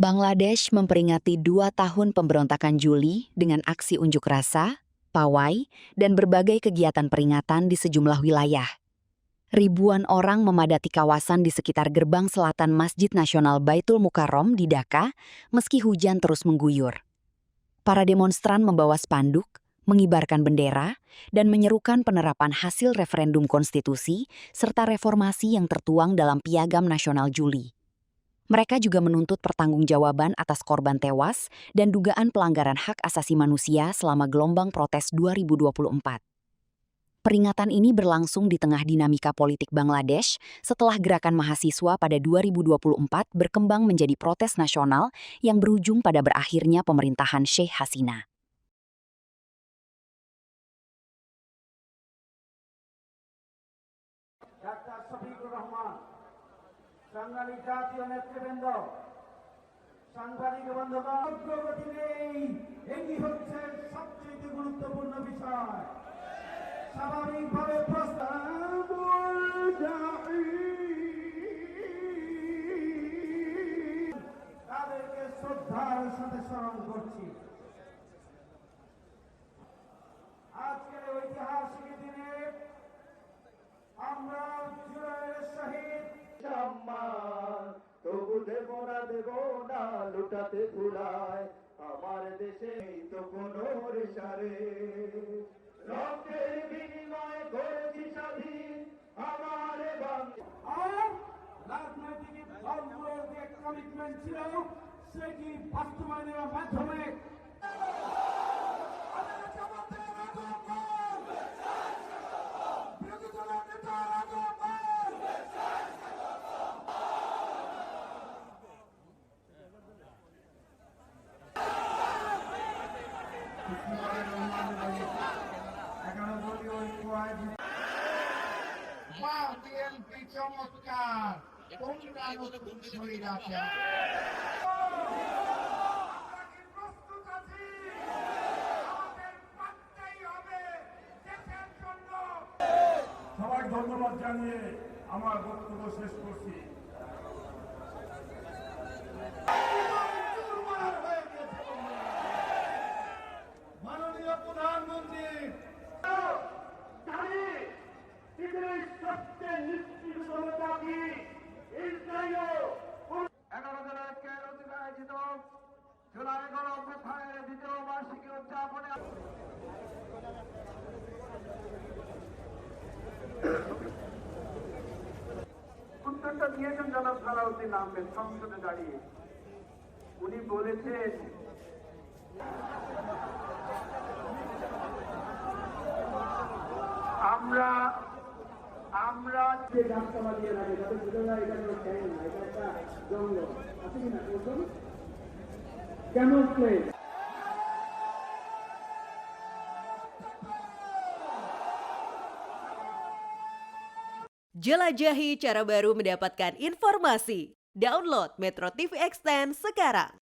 Bangladesh memperingati 2 tahun pemberontakan Juli dengan aksi unjuk rasa, pawai, dan berbagai kegiatan peringatan di sejumlah wilayah. Ribuan orang memadati kawasan di sekitar gerbang selatan Masjid Nasional Baitul Mukarram di Dhaka, meski hujan terus mengguyur. Para demonstran membawa spanduk, mengibarkan bendera, dan menyerukan penerapan hasil referendum konstitusi serta reformasi yang tertuang dalam Piagam Nasional Juli. Mereka juga menuntut pertanggungjawaban atas korban tewas dan dugaan pelanggaran hak asasi manusia selama gelombang protes 2024. Peringatan ini berlangsung di tengah dinamika politik Bangladesh setelah gerakan mahasiswa pada 2024 berkembang menjadi protes nasional yang berujung pada berakhirnya pemerintahan Sheikh Hasina. সাংবাদিক জাতীয় নেতৃবৃন্দ, সাংবাদিক বন্ধুগণ, অগ্রগতি নেই, এটি হচ্ছে সবচেয়ে গুরুত্বপূর্ণ বিষয়। স্বাভাবিকভাবে তাদেরকে শ্রদ্ধার সাথে স্মরণ করছি। আজকের ঐতিহাসিক দিনে আমরা জুলাইয়ের শহীদ সম্মান তবু দেব না লুটাতে ভুলায় আমার দেশে তো কোনো রেশারে রক্তের বিনিময় করেছি স্বাধীন আমার আর রাজনৈতিক দলগুলোর যে কমিটমেন্ট ছিল সেটি বাস্তবায়নের মাধ্যমে চমৎকার শরীর আছে সবাই ধন্যবাদ জানিয়ে আমার বক্তব্য শেষ করছি। মাননীয় প্রধানমন্ত্রী সবচেয়ে নিশ্চিততম জাতি ইসরায়েল 11 জুলাইকে আয়োজিত জুলাই গণঅভ্যুত্থানের দ্বিতীয় বার্ষিকী উদযাপনে উত্তরটা দিয়েছেন জনাব সালাউদ্দিন আহমেদ সংসদে দাঁড়িয়ে। উনি বলেছেন আমরা যে গাছপালা দিয়ে লাগে যাতে বোঝা যায় এটা কোনো ট্যাঙ্ক না, এটা একটা জঙ্গল আছে কিনা বলুন কেমন place. Jelajahi cara baru mendapatkan informasi. Download Metro TV Extend sekarang.